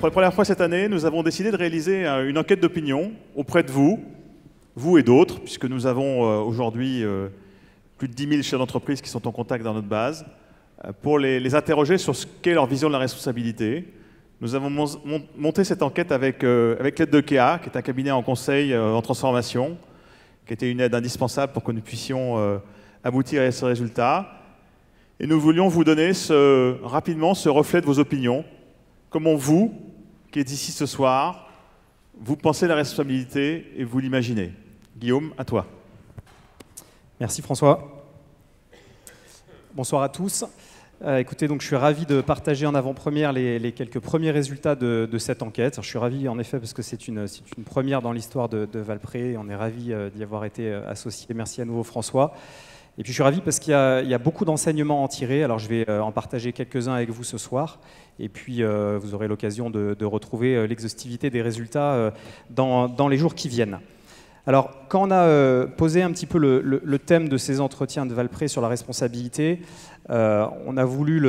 pour la première fois cette année, nous avons décidé de réaliser une enquête d'opinion auprès de vous et d'autres, puisque nous avons aujourd'hui plus de 10 000 chefs d'entreprise qui sont en contact dans notre base, pour les interroger sur ce qu'est leur vision de la responsabilité. Nous avons monté cette enquête avec l'aide de Kea, qui est un cabinet en conseil en transformation, qui était une aide indispensable pour que nous puissions aboutir à ce résultat. Et nous voulions vous donner rapidement ce reflet de vos opinions. Comment vous, qui êtes ici ce soir, vous pensez la responsabilité et vous l'imaginez. Guillaume, à toi. Merci François. Bonsoir à tous. Écoutez, donc je suis ravi de partager en avant-première les quelques premiers résultats de cette enquête. Alors, je suis ravi en effet parce que c'est une première dans l'histoire de Valpré et on est ravi d'y avoir été associé. Merci à nouveau François. Et puis je suis ravi parce qu'il y a beaucoup d'enseignements à en tirer. Alors je vais en partager quelques-uns avec vous ce soir. Et puis vous aurez l'occasion de retrouver l'exhaustivité des résultats dans les jours qui viennent. Alors, quand on a posé un petit peu le thème de ces entretiens de Valpré sur la responsabilité, on a voulu,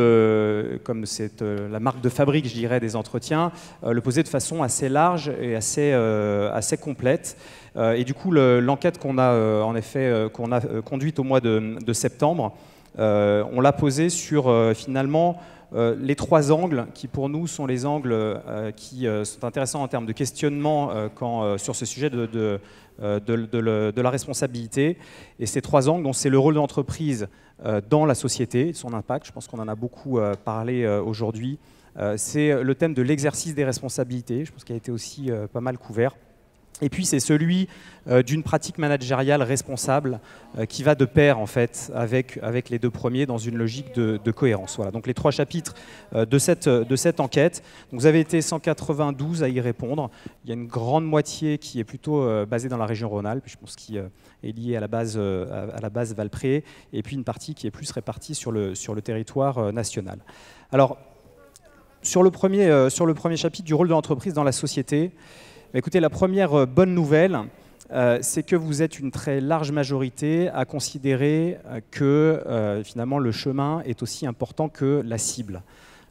comme c'est la marque de fabrique, je dirais, des entretiens, le poser de façon assez large et assez complète. Et du coup, l'enquête qu'on a conduite au mois de septembre, on l'a posée sur finalement les trois angles qui pour nous sont les angles qui sont intéressants en termes de questionnement sur ce sujet de la responsabilité. Et ces trois angles, c'est le rôle de l'entreprise dans la société, son impact, je pense qu'on en a beaucoup parlé aujourd'hui. C'est le thème de l'exercice des responsabilités, je pense qu'il a été aussi pas mal couvert. Et puis c'est celui d'une pratique managériale responsable qui va de pair en fait avec les deux premiers dans une logique de cohérence. Voilà, donc les trois chapitres de cette enquête. Donc, vous avez été 192 à y répondre. Il y a une grande moitié qui est plutôt basée dans la région Rhône-Alpes, je pense qui est liée à la base Valpré, et puis une partie qui est plus répartie sur le territoire national. Alors sur le premier chapitre du rôle de l'entreprise dans la société. Écoutez, la première bonne nouvelle, c'est que vous êtes une très large majorité à considérer que finalement le chemin est aussi important que la cible.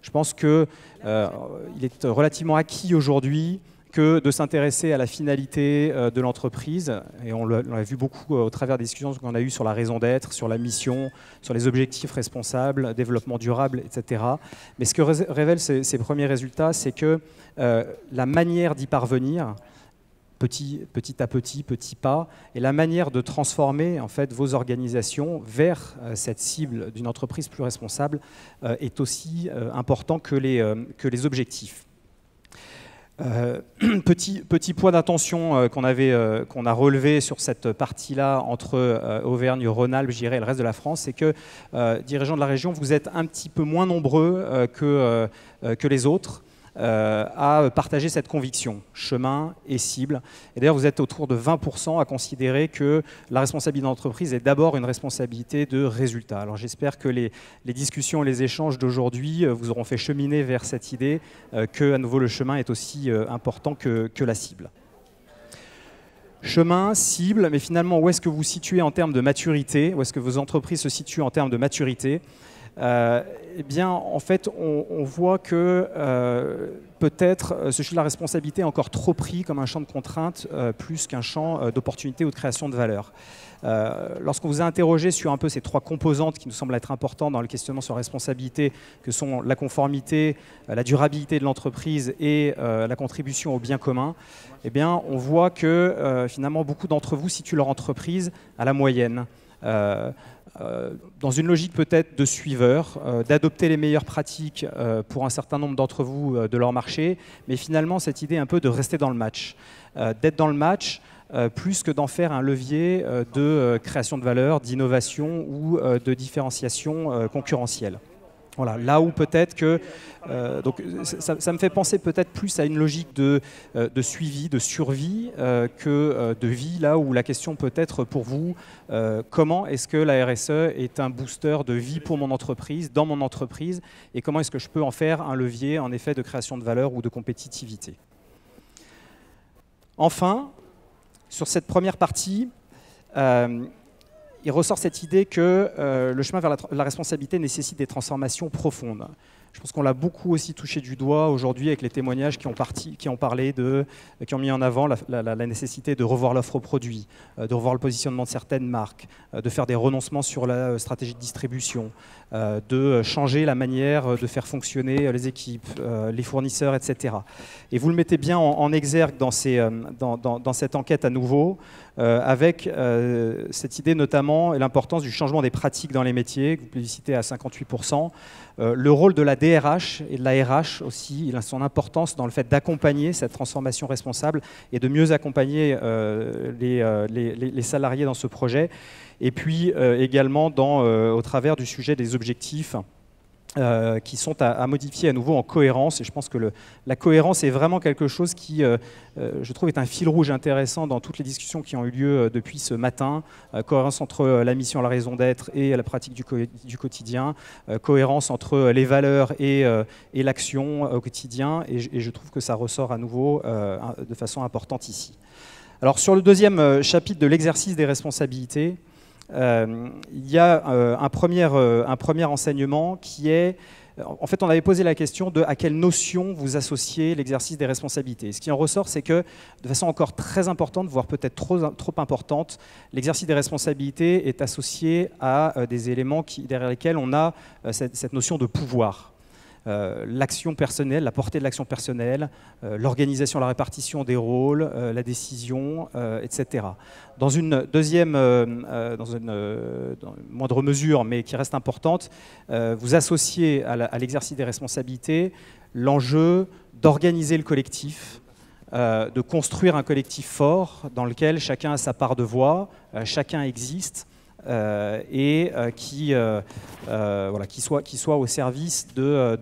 Je pense qu'il est relativement acquis aujourd'hui que de s'intéresser à la finalité de l'entreprise, et on l'a vu beaucoup au travers des discussions qu'on a eues sur la raison d'être, sur la mission, sur les objectifs responsables, développement durable, etc. Mais ce que révèlent ces premiers résultats, c'est que la manière d'y parvenir, petit à petit, petit pas, et la manière de transformer en fait vos organisations vers cette cible d'une entreprise plus responsable est aussi important que les objectifs. Petit point d'attention qu'on a relevé sur cette partie-là entre Auvergne-Rhône-Alpes, je dirais, et le reste de la France, c'est que, dirigeants de la région, vous êtes un petit peu moins nombreux que les autres à partager cette conviction, chemin et cible. Et d'ailleurs, vous êtes autour de 20% à considérer que la responsabilité d'entreprise est d'abord une responsabilité de résultat. Alors j'espère que les discussions et les échanges d'aujourd'hui vous auront fait cheminer vers cette idée que, à nouveau, le chemin est aussi important que la cible. Chemin, cible, mais finalement, où est-ce que vous vous situez en termes de maturité? Où est-ce que vos entreprises se situent en termes de maturité? Eh bien, en fait, on voit que peut-être ce champ de la responsabilité est encore trop pris comme un champ de contrainte plus qu'un champ d'opportunité ou de création de valeur. Lorsqu'on vous a interrogé sur un peu ces trois composantes qui nous semblent être importantes dans le questionnement sur la responsabilité, que sont la conformité, la durabilité de l'entreprise et la contribution au bien commun, eh bien, on voit que finalement beaucoup d'entre vous situent leur entreprise à la moyenne. Dans une logique peut-être de suiveur, d'adopter les meilleures pratiques pour un certain nombre d'entre vous de leur marché, mais finalement cette idée un peu de rester dans le match, d'être dans le match plus que d'en faire un levier de création de valeur, d'innovation ou de différenciation concurrentielle. Voilà, là où peut-être que donc ça me fait penser peut-être plus à une logique de suivi, de survie que de vie, là où la question peut être pour vous, comment est-ce que la RSE est un booster de vie pour mon entreprise, dans mon entreprise, et comment est-ce que je peux en faire un levier en effet de création de valeur ou de compétitivité. Enfin, sur cette première partie, il ressort cette idée que le chemin vers la responsabilité nécessite des transformations profondes. Je pense qu'on l'a beaucoup aussi touché du doigt aujourd'hui avec les témoignages qui ont mis en avant la nécessité de revoir l'offre produit, de revoir le positionnement de certaines marques, de faire des renoncements sur la stratégie de distribution, de changer la manière de faire fonctionner les équipes, les fournisseurs, etc. Et vous le mettez bien en exergue dans cette enquête à nouveau, avec cette idée notamment et l'importance du changement des pratiques dans les métiers, que vous publicitez à 58%. Le rôle de la DRH et de la RH aussi, il a son importance dans le fait d'accompagner cette transformation responsable et de mieux accompagner les salariés dans ce projet. Et puis également au travers du sujet des objectifs qui sont à modifier à nouveau en cohérence. Et je pense que la cohérence est vraiment quelque chose qui, je trouve, est un fil rouge intéressant dans toutes les discussions qui ont eu lieu depuis ce matin. Cohérence entre la mission, la raison d'être et la pratique du quotidien. Cohérence entre les valeurs et l'action au quotidien. Et je trouve que ça ressort à nouveau de façon importante ici. Alors sur le deuxième chapitre de l'exercice des responsabilités, il y a un premier enseignement qui est, en fait on avait posé la question de à quelle notion vous associez l'exercice des responsabilités. Ce qui en ressort, c'est que de façon encore très importante, voire peut-être trop importante, l'exercice des responsabilités est associé à des éléments derrière lesquels on a cette notion de pouvoir. L'action personnelle, la portée de l'action personnelle, l'organisation, la répartition des rôles, la décision, etc. Dans une moindre mesure, mais qui reste importante, vous associez à l'exercice des responsabilités l'enjeu d'organiser le collectif, de construire un collectif fort dans lequel chacun a sa part de voix, chacun existe, et qui soit au service de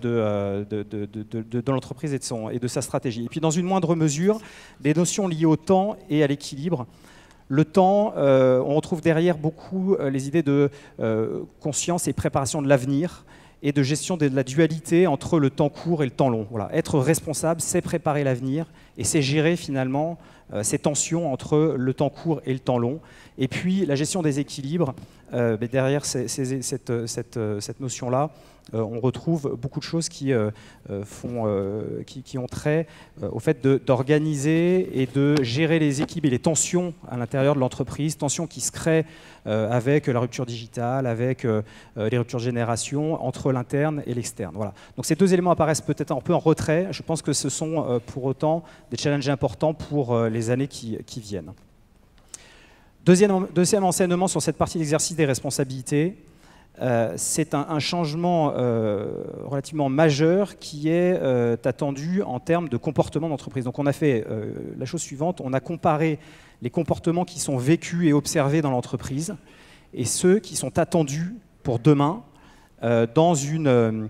l'entreprise et de sa stratégie. Et puis dans une moindre mesure, des notions liées au temps et à l'équilibre. Le temps, on retrouve derrière beaucoup les idées de conscience et préparation de l'avenir et de gestion de la dualité entre le temps court et le temps long. Voilà. Être responsable, c'est préparer l'avenir et c'est gérer finalement ces tensions entre le temps court et le temps long. Et puis la gestion des équilibres, derrière cette notion-là, on retrouve beaucoup de choses qui ont trait au fait d'organiser et de gérer les équipes et les tensions à l'intérieur de l'entreprise, tensions qui se créent avec la rupture digitale, avec les ruptures de génération, entre l'interne et l'externe. Voilà. Donc ces deux éléments apparaissent peut-être un peu en retrait. Je pense que ce sont pour autant des challenges importants pour les années qui viennent. Deuxième enseignement sur cette partie d'exercice des responsabilités, c'est un changement relativement majeur qui est attendu en termes de comportement d'entreprise. Donc on a fait la chose suivante, on a comparé les comportements qui sont vécus et observés dans l'entreprise et ceux qui sont attendus pour demain dans des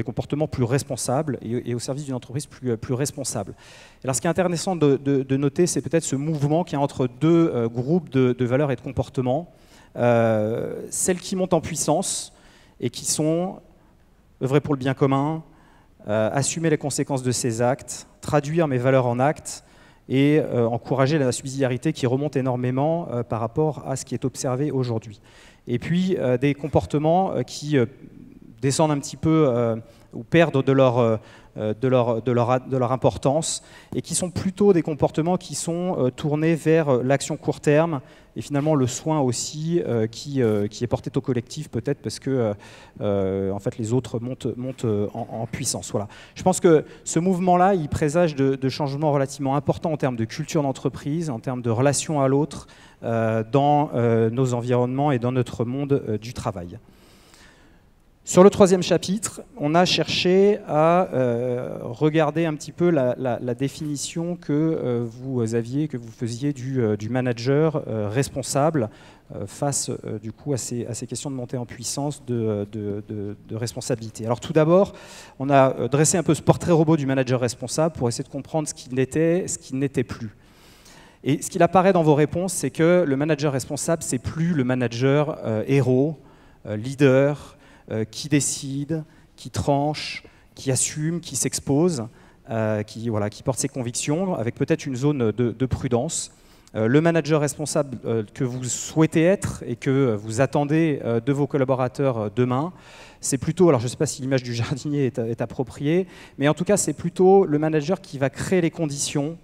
comportements plus responsables et au service d'une entreprise plus responsable. Alors, ce qui est intéressant de noter, c'est peut-être ce mouvement qui est entre deux groupes de valeurs et de comportements. Celles qui montent en puissance et qui sont œuvrer pour le bien commun, assumer les conséquences de ses actes, traduire mes valeurs en actes et encourager la subsidiarité qui remonte énormément par rapport à ce qui est observé aujourd'hui. Et puis des comportements qui descendent un petit peu ou perdent de leur importance et qui sont plutôt des comportements qui sont tournés vers l'action court terme et finalement le soin aussi qui est porté au collectif peut-être parce que en fait, les autres montent en puissance. Voilà. Je pense que ce mouvement-là, il présage de changements relativement importants en termes de culture d'entreprise, en termes de relation à l'autre dans nos environnements et dans notre monde du travail. Sur le troisième chapitre, on a cherché à regarder un petit peu la définition que vous aviez, que vous faisiez du manager responsable face du coup à ces questions de montée en puissance de responsabilité. Alors tout d'abord, on a dressé un peu ce portrait robot du manager responsable pour essayer de comprendre ce qu'il était, ce qui n'était plus. Et ce qu'il apparaît dans vos réponses, c'est que le manager responsable, c'est plus le manager héros, leader, qui décide, qui tranche, qui assume, qui s'expose, qui porte ses convictions, avec peut-être une zone de prudence. le manager responsable que vous souhaitez être et que vous attendez de vos collaborateurs demain. C'est plutôt, alors je ne sais pas si l'image du jardinier est appropriée, mais en tout cas c'est plutôt le manager qui va créer les conditions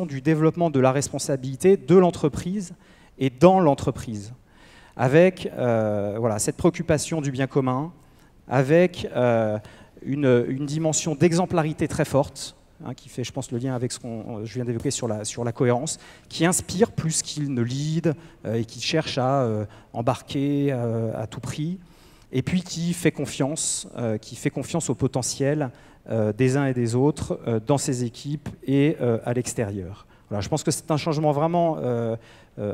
du développement de la responsabilité de l'entreprise et dans l'entreprise, avec voilà, cette préoccupation du bien commun, avec une dimension d'exemplarité très forte, qui fait, je pense, le lien avec ce que je viens d'évoquer sur la cohérence, qui inspire plus qu'il ne lead et qui cherche à embarquer à tout prix, et puis qui fait confiance au potentiel des uns et des autres dans ses équipes et à l'extérieur. Voilà, je pense que c'est un changement vraiment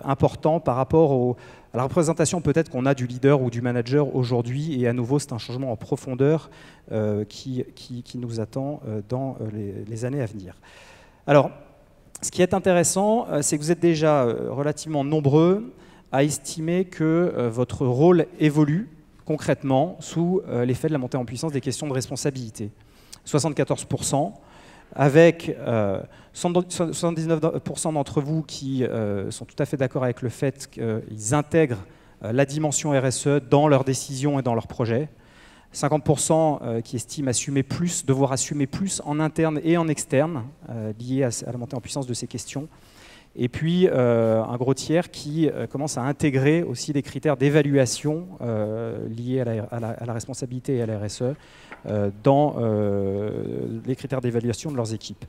important par rapport à la représentation peut-être qu'on a du leader ou du manager aujourd'hui, et à nouveau c'est un changement en profondeur qui nous attend dans les années à venir. Alors, ce qui est intéressant, c'est que vous êtes déjà relativement nombreux à estimer que votre rôle évolue concrètement sous l'effet de la montée en puissance des questions de responsabilité. 74%, avec 79% d'entre vous qui sont tout à fait d'accord avec le fait qu'ils intègrent la dimension RSE dans leurs décisions et dans leurs projets. 50% qui estiment devoir assumer plus en interne et en externe, liés à la montée en puissance de ces questions. Et puis un gros tiers qui commence à intégrer aussi des critères d'évaluation liés à la responsabilité et à la RSE dans les critères d'évaluation de leurs équipes.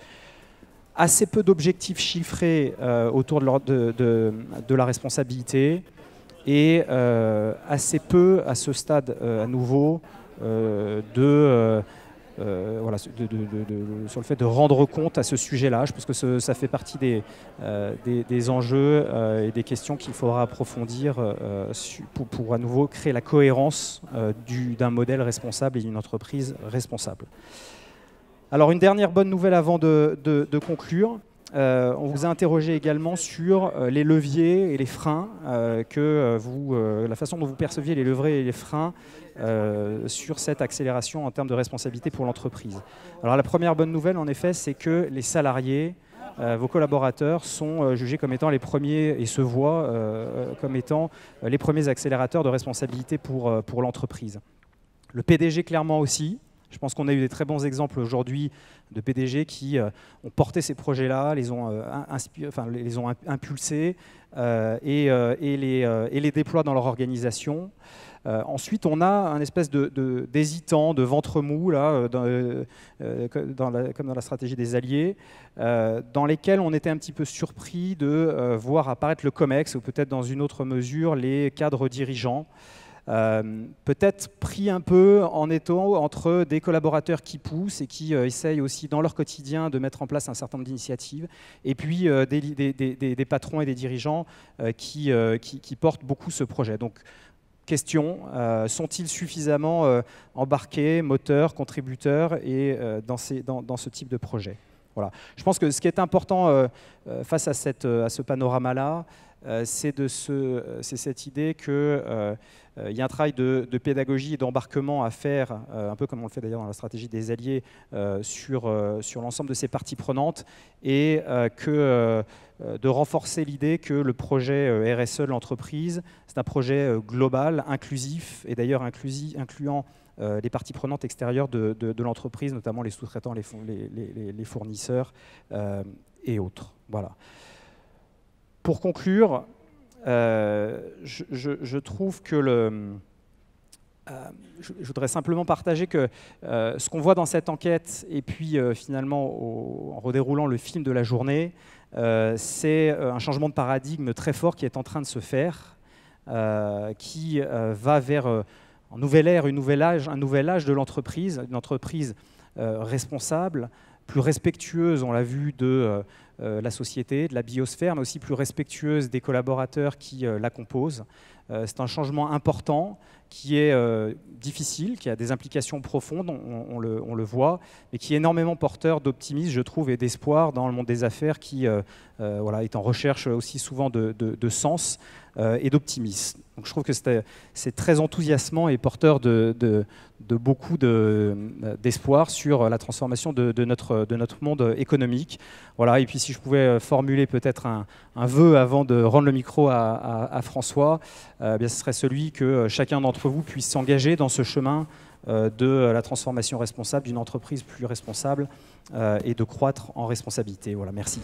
Assez peu d'objectifs chiffrés autour de la responsabilité, et assez peu à ce stade à nouveau sur le fait de rendre compte à ce sujet-là. Je pense que ça fait partie des enjeux et des questions qu'il faudra approfondir pour à nouveau créer la cohérence d'un modèle responsable et d'une entreprise responsable. Alors une dernière bonne nouvelle avant de conclure. On vous a interrogé également sur les leviers et les freins, la façon dont vous perceviez les leviers et les freins sur cette accélération en termes de responsabilité pour l'entreprise. Alors la première bonne nouvelle, en effet, c'est que les salariés, vos collaborateurs, sont jugés comme étant les premiers et se voient comme étant les premiers accélérateurs de responsabilité pour l'entreprise. Le PDG clairement aussi. Je pense qu'on a eu des très bons exemples aujourd'hui de PDG qui ont porté ces projets-là, les ont impulsés et les déploient dans leur organisation. Ensuite, on a un espèce d'hésitant, de ventre mou, là, comme dans la stratégie des alliés, dans lesquels on était un petit peu surpris de voir apparaître le COMEX, ou peut-être dans une autre mesure les cadres dirigeants. Peut-être pris un peu en étau entre des collaborateurs qui poussent et qui essayent aussi dans leur quotidien de mettre en place un certain nombre d'initiatives, et puis des patrons et des dirigeants qui portent beaucoup ce projet. Donc, question, sont-ils suffisamment embarqués, moteurs, contributeurs dans ce type de projet? Voilà. Je pense que ce qui est important face à ce panorama-là, c'est cette idée qu'il y a un travail de pédagogie et d'embarquement à faire, un peu comme on le fait d'ailleurs dans la stratégie des alliés, sur l'ensemble de ces parties prenantes, et de renforcer l'idée que le projet RSE de l'entreprise, c'est un projet global, inclusif, et d'ailleurs incluant les parties prenantes extérieures de l'entreprise, notamment les sous-traitants, les fournisseurs et autres. Voilà. Pour conclure, je trouve que je voudrais simplement partager que ce qu'on voit dans cette enquête, et puis finalement en redéroulant le film de la journée, c'est un changement de paradigme très fort qui est en train de se faire, qui va vers un nouvel ère, un nouvel âge de l'entreprise, une entreprise responsable, plus respectueuse, on l'a vu, de la société, de la biosphère, mais aussi plus respectueuse des collaborateurs qui la composent. C'est un changement important qui est difficile, qui a des implications profondes, on le voit, mais qui est énormément porteur d'optimisme, je trouve, et d'espoir dans le monde des affaires qui est en recherche aussi souvent de sens et d'optimisme. Donc je trouve que c'est très enthousiasmant et porteur de beaucoup d'espoir sur la transformation de notre monde économique. Voilà, et puis si je pouvais formuler peut-être un vœu avant de rendre le micro à François, ce serait celui que chacun d'entre vous puisse s'engager dans ce chemin de la transformation responsable, d'une entreprise plus responsable et de croître en responsabilité. Voilà, merci.